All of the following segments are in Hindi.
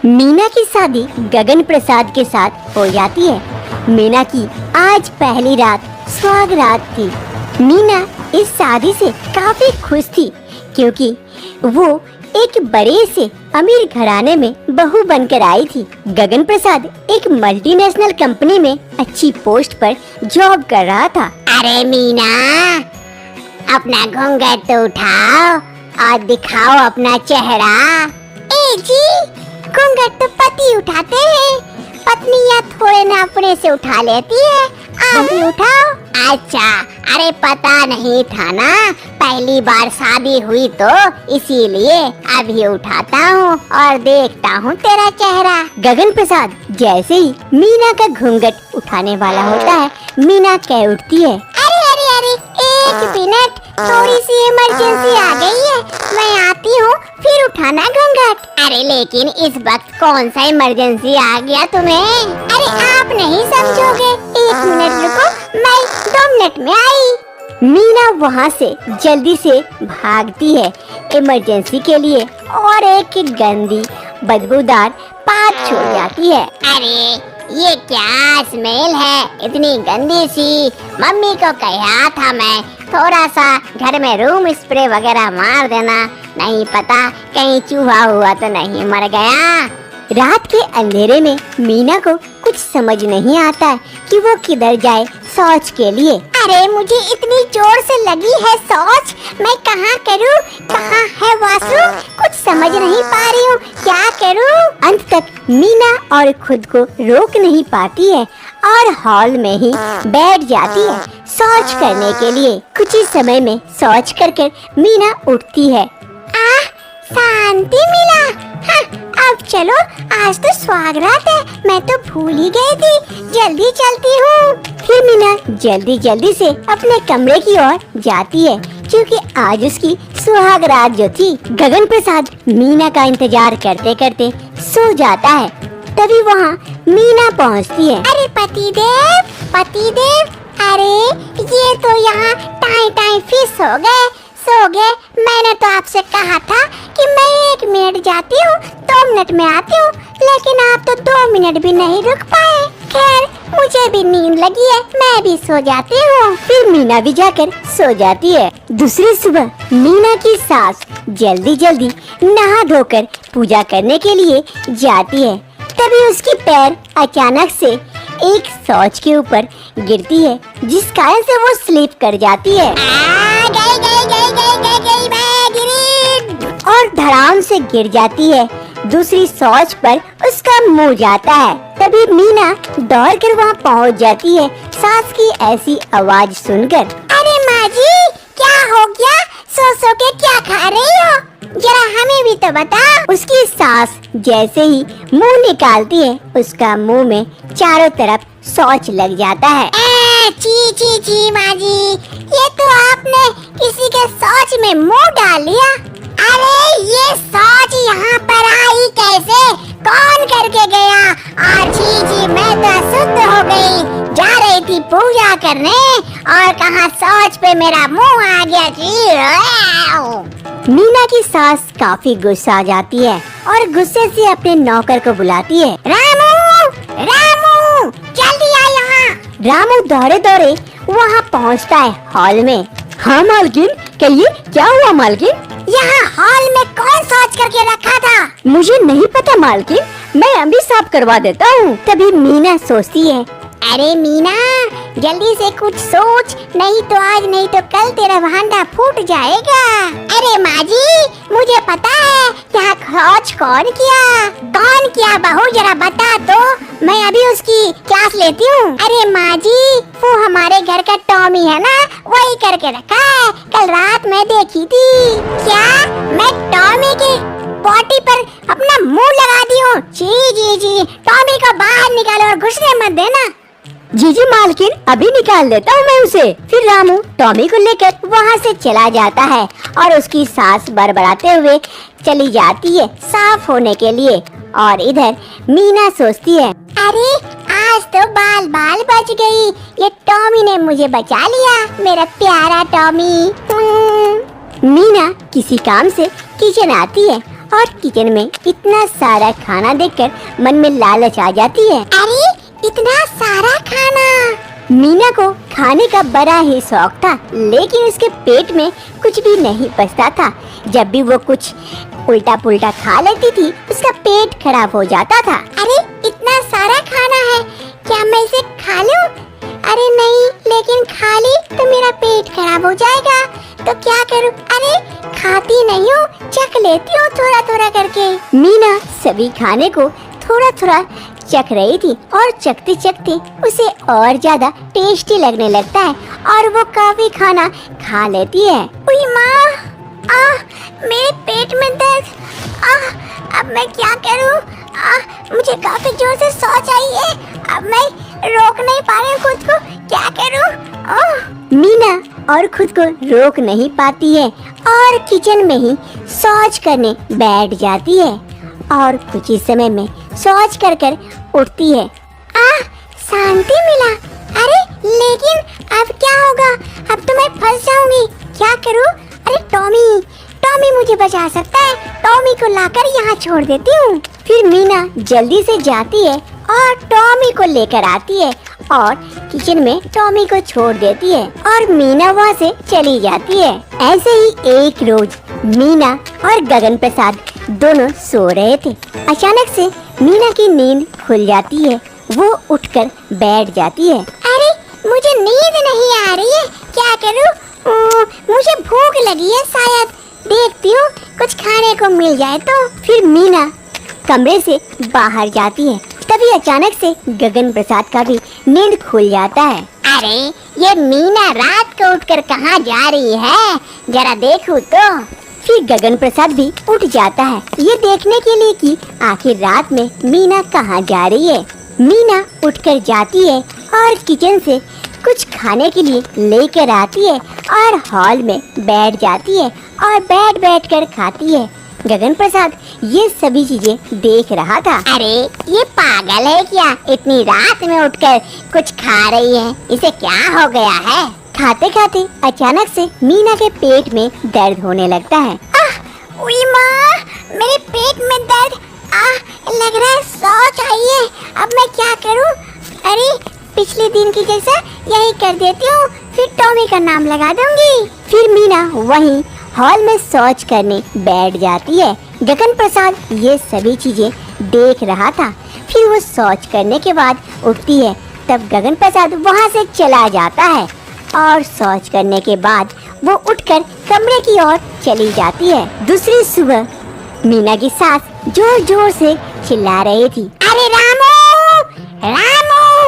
मीना की शादी गगन प्रसाद के साथ हो जाती है। मीना की आज पहली रात सुहाग रात थी। मीना इस शादी से काफी खुश थी क्योंकि वो एक बड़े से अमीर घराने में बहू बनकर आई थी। गगन प्रसाद एक मल्टीनेशनल कंपनी में अच्छी पोस्ट पर जॉब कर रहा था। अरे मीना, अपना घूंघट तो उठाओ और दिखाओ अपना चेहरा। ए जी, घूंघट तो पति उठाते हैं, पत्नियां थोड़े ना अपने से उठा लेती है। आप भी उठाओ। अच्छा, अरे पता नहीं था ना, पहली बार शादी हुई तो इसीलिए अभी उठाता हूँ और देखता हूँ तेरा चेहरा। गगन प्रसाद जैसे ही मीना का घूंघट उठाने वाला होता है, मीना कह उठती है, अरे अरे अरे, एक मिनट, थोड़ी सी इमरजेंसी आ गई है, मैं आती हूँ, फिर उठाना घूंघट। अरे लेकिन इस वक्त कौन सा इमरजेंसी आ गया तुम्हें? अरे आप नहीं समझोगे, एक मिनट रुको, मैं 2 मिनट में आई। मीना वहाँ से जल्दी से भागती है इमरजेंसी के लिए और एक गंदी बदबूदार पात छोड़ जाती है। अरे ये क्या स्मेल है, इतनी गंदी सी? मम्मी को कहा था मैं थोड़ा सा घर में रूम स्प्रे वगैरह मार देना, नहीं पता कहीं चूहा हुआ तो नहीं मर गया। रात के अंधेरे में मीना को कुछ समझ नहीं आता है कि वो किधर जाए शौच के लिए। अरे मुझे इतनी जोर से लगी है शौच, मैं कहाँ करूँ, कहाँ है वॉशरूम, कुछ समझ नहीं पा रही हूँ, क्या करूँ? अंत तक मीना और खुद को रोक नहीं पाती है और हॉल में ही बैठ जाती है शौच करने के लिए। कुछ ही समय में शौच कर मीना उठती है। शांति मिला। हाँ, अब चलो, आज तो सुहाग रात है, मैं तो भूल ही गई थी, जल्दी चलती हूँ। फिर मीना जल्दी जल्दी से अपने कमरे की ओर जाती है क्योंकि आज उसकी सुहाग रात जो थी। गगन प्रसाद मीना का इंतजार करते करते सो जाता है। तभी वहाँ मीना पहुँचती है। अरे पतिदेव, पतिदेव, अरे ये तो यहाँ टाई टाई फिश हो गए, सो गए। मैंने तो आपसे कहा था कि मैं 1 मिनट जाती हूँ, 2 मिनट में आती हूँ, लेकिन आप तो 2 मिनट भी नहीं रुक पाए। खैर, मुझे भी नींद लगी है, मैं भी सो जाती हूँ। फिर मीना भी जाकर सो जाती है। दूसरी सुबह मीना की सास जल्दी जल्दी नहा धोकर पूजा करने के लिए जाती है। तभी उसकी पैर अचानक से एक शौच के ऊपर गिरती है, जिस कारण से वो स्लिप कर जाती है और धड़ाम से गिर जाती है। दूसरी शौच पर उसका मुंह जाता है। तभी मीना दौड़कर वहाँ पहुँच जाती है सास की ऐसी आवाज सुनकर। अरे माँ जी, क्या हो गया? सो सो के क्या खा रही हो? जरा हमें भी तो बता। उसकी सास जैसे ही मुंह निकालती है, उसका मुंह में चारों तरफ शौच लग जाता है। ची ची ची माँ जी, ये तो आपने किसी के शौच में मुंह डाल लिया। अरे ये शौच यहाँ पर आई कैसे? कौन करके गया? छी छी, मैं तो अशुद्ध हो गई, जा रही थी पूजा करने और कहाँ शौच पे मेरा मुंह आ गया। मीना की सास काफी गुस्सा आ जाती है और गुस्से से अपने नौकर को बुलाती है। रामू, रामू, जल्दी आ यहाँ। रामू दौड़े दौड़े वहाँ पहुँचता है हॉल में। हाँ मालकिन, कहिए क्या हुआ मालकिन? यहाँ हॉल में कौन शौच करके रखा था? मुझे नहीं पता मालकिन, मैं अभी साफ करवा देता हूँ। तभी मीना सोचती है, अरे मीना, जल्दी से कुछ सोच, नहीं तो आज नहीं तो कल तेरा भांडा फूट जाएगा। अरे माँ जी, मुझे पता है यहाँ शौच कौन किया, कौन किया, बहू जरा बता तो, मैं अभी उसकी क्लास लेती हूँ। अरे माँ जी, वो हमारे घर का टॉमी है ना, वही करके रखा है, कल रात मैं देखी थी। क्या मैं टॉमी की पॉटी पर अपना मुंह लगा दी हूँ? जी जी जी, टॉमी को बाहर निकालो और घुसने मत देना। जी जी मालकिन, अभी निकाल देता हूँ मैं उसे। फिर रामू टॉमी को लेकर वहाँ से चला जाता है और उसकी सास बड़बड़ाते हुए चली जाती है साफ होने के लिए। और इधर मीना सोचती है, अरे आज तो बाल बाल बच गई, ये टॉमी ने मुझे बचा लिया, मेरा प्यारा टॉमी। मीना किसी काम से किचन आती है और किचन में इतना सारा खाना देखकर मन में लालच आ जाती है। अरे इतना सारा खाना। मीना को खाने का बड़ा ही शौक था, लेकिन उसके पेट में कुछ भी नहीं पचता था। जब भी वो कुछ उल्टा पुल्टा खा लेती थी, उसका पेट खराब हो जाता था। अरे इतना सारा खाना है, क्या मैं इसे खा लूं? अरे नहीं, लेकिन खा ली तो मेरा पेट खराब हो जाएगा, तो क्या करूं? अरे खाती नहीं हूँ, चख लेती हूँ थोड़ा थोड़ा करके। मीना सभी खाने को थोड़ा थोड़ा चख रही थी और चखते चखते उसे और ज्यादा टेस्टी लगने लगता है और वो काफी खाना खा लेती है। उई माँ, मेरे पेट में दर्द। अब मैं क्या करूं? मुझे काफी जोर से सोच आई है, अब मैं रोक नहीं पा रही हूँ खुद को, क्या करूं? मीना और खुद को रोक नहीं पाती है और किचन में ही शौच करने बैठ जाती है और कुछ ही समय में शौच कर कर उठती है। शांति मिला। अरे लेकिन अब क्या होगा? अब तो मैं फंस जाऊंगी, क्या करूं? अरे टॉमी मुझे बचा सकता है, टॉमी को लाकर यहाँ छोड़ देती हूँ। फिर मीना जल्दी से जाती है और टॉमी को लेकर आती है और किचन में टॉमी को छोड़ देती है और मीना वहाँ से चली जाती है। ऐसे ही एक रोज मीना और गगन प्रसाद दोनों सो रहे थे। अचानक से मीना की नींद खुल जाती है, वो उठकर बैठ जाती है। अरे मुझे नींद नहीं आ रही है, क्या करूं? मुझे भूख लगी है, शायद देखती हूँ कुछ खाने को मिल जाए तो। फिर मीना कमरे से बाहर जाती है, तभी अचानक से गगन प्रसाद का भी नींद खुल जाता है। अरे ये मीना रात को उठकर कहाँ जा रही है, जरा देखूं तो। फिर गगन प्रसाद भी उठ जाता है ये देखने के लिए कि आखिर रात में मीना कहाँ जा रही है। मीना उठकर जाती है और किचन से कुछ खाने के लिए लेकर आती है और हॉल में बैठ जाती है और बैठ कर खाती है। गगन प्रसाद ये सभी चीजें देख रहा था। अरे ये पागल है क्या, इतनी रात में उठकर कुछ खा रही है, इसे क्या हो गया है? खाते खाते अचानक से मीना के पेट में दर्द होने लगता है। उई माँ, मेरे पेट में दर्द, लग रहा है सोच आई है, अब मैं क्या करूँ? अरे पिछले दिन की जैसा यही कर देती हूँ, फिर टॉमी का नाम लगा दूंगी। फिर मीना वहीं हॉल में शौच करने बैठ जाती है। गगन प्रसाद ये सभी चीजें देख रहा था। फिर वो शौच करने के बाद उठती है, तब गगन प्रसाद वहाँ से चला जाता है और शौच करने के बाद वो उठकर कमरे की ओर चली जाती है। दूसरी सुबह मीना की सास जोर जोर से चिल्ला रही थी, अरे रामू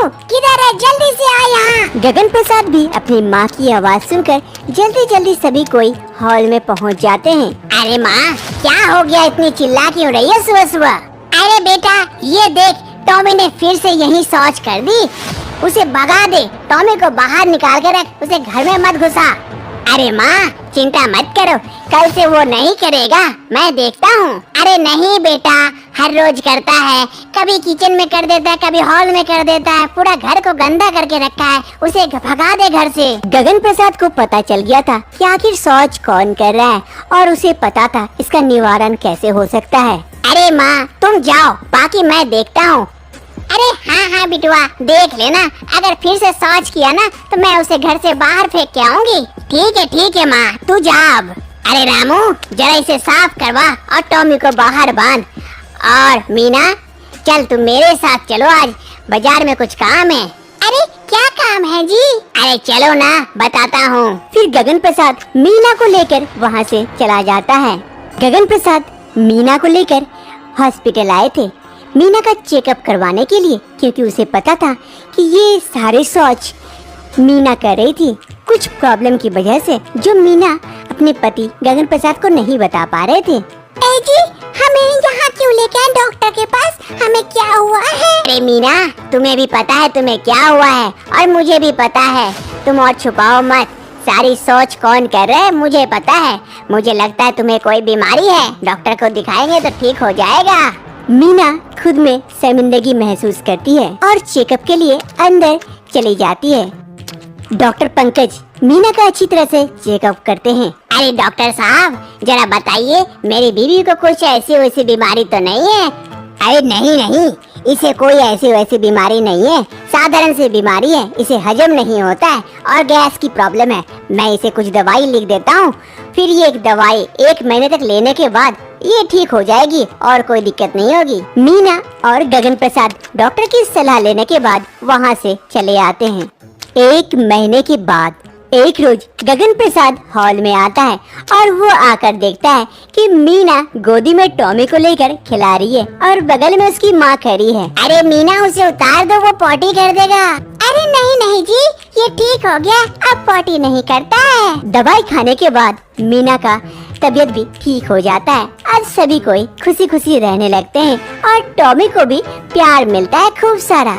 किधर है, जल्दी से आ यहाँ। गगन प्रसाद भी अपनी माँ की आवाज सुनकर जल्दी जल्दी सभी कोई हॉल में पहुँच जाते हैं। अरे माँ, क्या हो गया, इतनी चिल्ला क्यों रही है सुबह सुबह? अरे बेटा ये देख, टॉमी ने फिर से यही शौच कर दी, उसे भगा दे, टॉमी को बाहर निकाल कर रख, उसे घर में मत घुसा। अरे माँ चिंता मत करो, कल से वो नहीं करेगा, मैं देखता हूँ। अरे नहीं बेटा, हर रोज करता है, कभी किचन में कर देता है, कभी हॉल में कर देता है, पूरा घर को गंदा करके रखा है, उसे भगा दे घर से। गगन प्रसाद को पता चल गया था कि आखिर शौच कौन कर रहा है और उसे पता था इसका निवारण कैसे हो सकता है। अरे माँ तुम जाओ, बाकी मैं देखता हूँ। अरे हाँ बिटुआ, देख लेना, अगर फिर से शौच किया ना तो मैं उसे घर से बाहर फेंक के आऊंगी। ठीक है माँ, तू जा अब। अरे रामू जरा इसे साफ करवा और टॉमी को बाहर बांध। और मीना चल तुम मेरे साथ चलो, आज बाजार में कुछ काम है। अरे क्या काम है जी? अरे चलो ना, बताता हूँ। फिर गगन प्रसाद मीना को लेकर वहाँ से चला जाता है। गगन प्रसाद मीना को लेकर हॉस्पिटल आए थे मीना का चेकअप करवाने के लिए, क्योंकि उसे पता था कि ये सारे शौच मीना कर रही थी कुछ प्रॉब्लम की वजह से, जो मीना अपने पति गगन प्रसाद को नहीं बता पा रहे थे। जी हमें यहाँ क्यों लेके आए डॉक्टर के पास, हमें क्या हुआ है? अरे मीना, तुम्हें भी पता है तुम्हें क्या हुआ है और मुझे भी पता है, तुम और छुपाओ मत, सारी शौच कौन कर रहा है मुझे पता है। मुझे लगता है तुम्हें कोई बीमारी है, डॉक्टर को दिखाएंगे तो ठीक हो जाएगा। मीना खुद में शर्मिंदगी महसूस करती है और चेकअप के लिए अंदर चली जाती है। डॉक्टर पंकज मीना का अच्छी तरह से चेकअप करते हैं। अरे डॉक्टर साहब, जरा बताइए मेरी बीवी को कुछ ऐसी वैसी बीमारी तो नहीं है? अरे नहीं नहीं, इसे कोई ऐसी वैसी बीमारी नहीं है, साधारण सी बीमारी है, इसे हजम नहीं होता है और गैस की प्रॉब्लम है। मैं इसे कुछ दवाई लिख देता हूँ, फिर ये एक दवाई 1 महीने तक लेने के बाद ये ठीक हो जाएगी और कोई दिक्कत नहीं होगी। मीना और गगन प्रसाद डॉक्टर की सलाह लेने के बाद वहाँ से चले आते हैं। 1 महीने के बाद एक रोज गगन प्रसाद हॉल में आता है और वो आकर देखता है कि मीना गोदी में टॉमी को लेकर खिला रही है और बगल में उसकी माँ खड़ी है। अरे मीना, उसे उतार दो, वो पॉटी कर देगा। अरे नहीं नहीं जी, ये ठीक हो गया, अब पॉटी नहीं करता है। दवाई खाने के बाद मीना का तबीयत भी ठीक हो जाता है और सभी कोई खुशी खुशी रहने लगते हैं और टॉमी को भी प्यार मिलता है खूब सारा।